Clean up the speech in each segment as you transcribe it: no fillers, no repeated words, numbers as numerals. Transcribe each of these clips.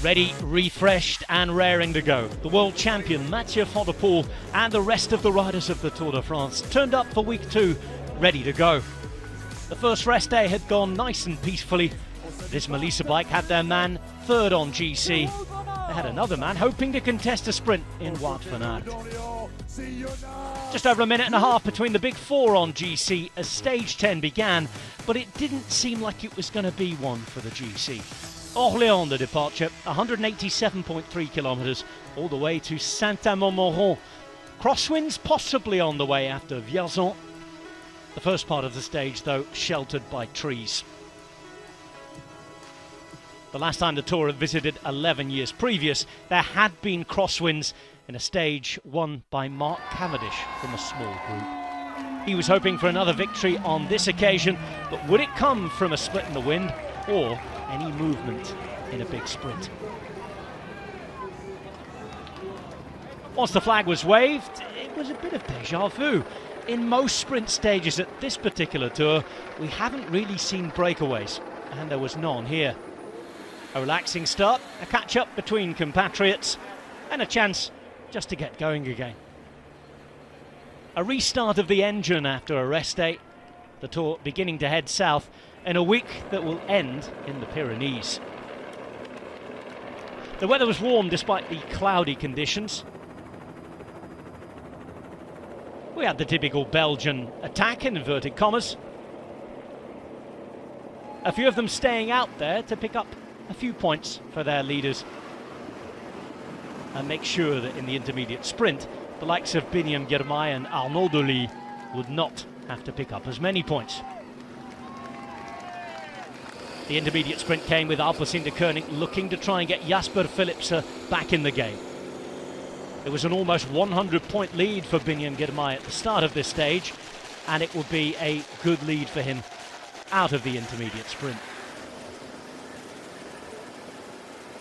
Ready, refreshed and raring to go. The world champion Mathieu van der Poel and the rest of the riders of the Tour de France turned up for week 2, ready to go. The first rest day had gone nice and peacefully. This Melissa bike had their man third on GC. They had another man hoping to contest a sprint in Wout van Aert. Just over a minute and a half between the big four on GC as stage 10 began, but it didn't seem like it was going to be one for the GC. Orléans the departure, 187.3 kilometres, all the way to Saint-Amand-Montrond. Crosswinds possibly on the way after Vierzon. The first part of the stage, though, sheltered by trees. The last time the Tour had visited 11 years previous, there had been crosswinds in a stage won by Mark Cavendish from a small group. He was hoping for another victory on this occasion, but would it come from a split in the wind or any movement in a big sprint? Once the flag was waved, it was a bit of déjà vu. In most sprint stages at this particular Tour, we haven't really seen breakaways, and there was none here. A relaxing start, a catch-up between compatriots, and a chance just to get going again. A restart of the engine after a rest day, the Tour beginning to head south in a week that will end in the Pyrenees. The weather was warm despite the cloudy conditions. We had the typical Belgian attack in inverted commas. A few of them staying out there to pick up a few points for their leaders and make sure that in the intermediate sprint, the likes of Biniam Girmay and Arnaud Delis would not have to pick up as many points. The intermediate sprint came with Alpecin de Koning looking to try and get Jasper Philipsen back in the game. It was an almost 100-point lead for Biniam Girmay at the start of this stage, and it will be a good lead for him out of the intermediate sprint.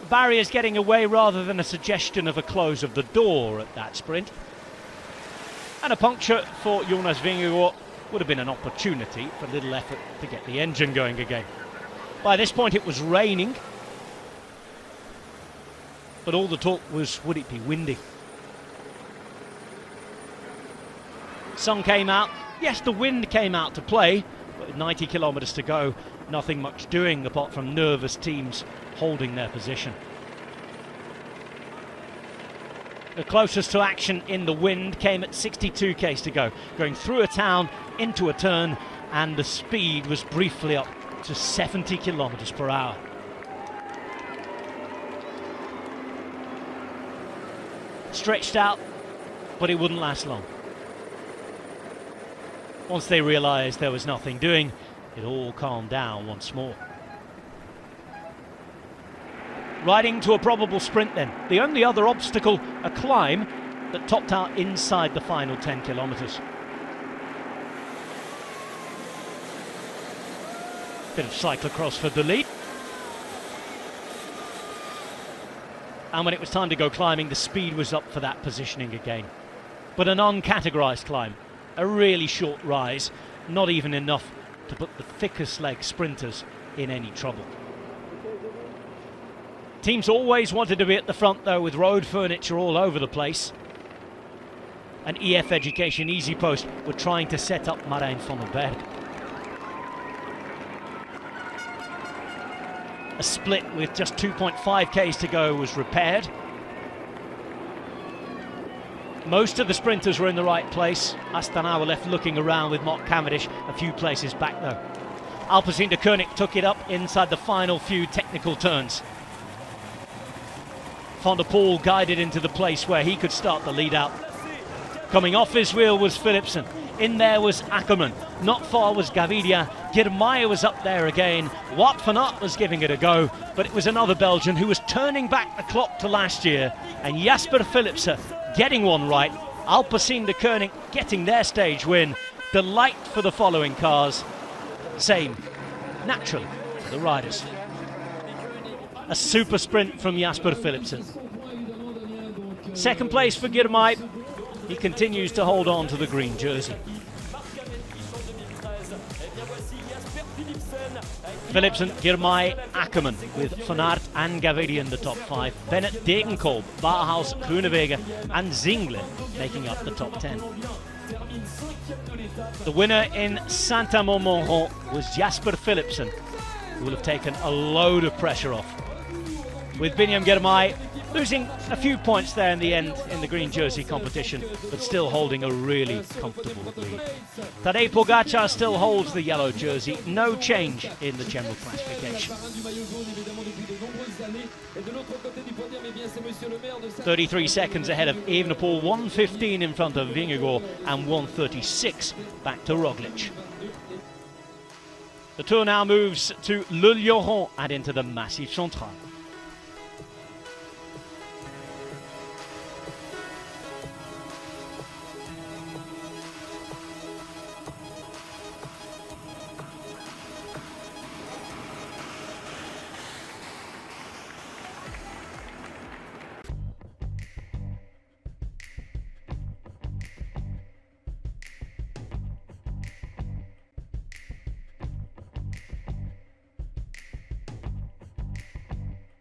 Barriers getting away rather than a suggestion of a close of the door at that sprint. And a puncture for Jonas Vingegaard would have been an opportunity for a little effort to get the engine going again. By this point it was raining, but all the talk was, would it be windy? Sun came out, yes, the wind came out to play, but with 90 kilometres to go, nothing much doing apart from nervous teams holding their position. The closest to action in the wind came at 62 k's to go, going through a town, into a turn, and the speed was briefly up to 70 kilometres per hour. Stretched out, but it wouldn't last long. Once they realised there was nothing doing, it all calmed down once more. Riding to a probable sprint then. The only other obstacle, a climb that topped out inside the final 10 kilometres. Bit of cyclocross for Delis. And when it was time to go climbing, the speed was up for that positioning again. But an uncategorised climb, a really short rise, not even enough to put the thickest leg sprinters in any trouble. Teams always wanted to be at the front though, with road furniture all over the place. And EF Education Easy Post were trying to set up Marijn van den Berg. A split with just 2.5 k's to go was repaired. Most of the sprinters were in the right place. Astana were left looking around with Mark Cavendish a few places back though. Alpecin de Koning took it up inside the final few technical turns. Van der Poel guided into the place where he could start the lead out. Coming off his wheel was Philipsen. In there was Ackermann. Not far was Gaviria. Girmay was up there again. Wout van Aert was giving it a go, but it was another Belgian who was turning back the clock to last year. And Jasper Philipsen getting one right. Alpecin de Koning getting their stage win. Delight for the following cars. Same, naturally, for the riders. A super sprint from Jasper Philipsen. Second place for Girmay. He continues to hold on to the green jersey. Philipsen, Girmay, Ackermann with Van Aert and Gavidi in the top 5. Bennett, Degenkolb, Barhaus, Groenewegen and Zingle making up the top 10. The winner in Saint-Amand-Montrond was Jasper Philipsen, who will have taken a load of pressure off, with Biniam Girmay losing a few points there in the end in the green jersey competition, but still holding a really comfortable lead. Tadej Pogačar still holds the yellow jersey, no change in the general classification. 33 seconds ahead of Evenepoel, 1:15 in front of Vingegaard and 1:36 back to Roglic. The Tour now moves to Le Luron and into the Massif Central.